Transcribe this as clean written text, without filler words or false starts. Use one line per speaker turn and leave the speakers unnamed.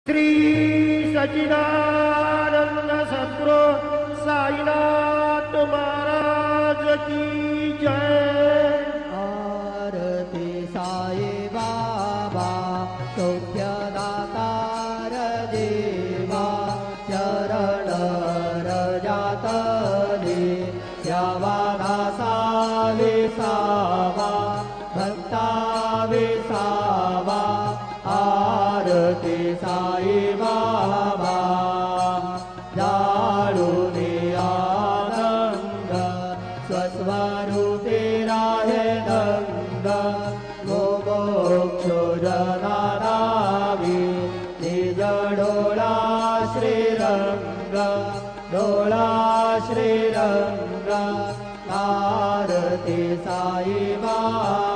श्री सच्चिदानंद सद्गुरु साईनाथ महाराज की जय।
आरती साई बाबा सौख्यदातार देवा चरण रजातले यावा दासा विसावा भक्ता विसावा। आरती साई बाबा जाळूने आनंद स्वस्वरूपे राहे नंद मोक्ष जनानावी निज डोळा श्रीरंग डोळा श्रीरंग। आरती साई बाबा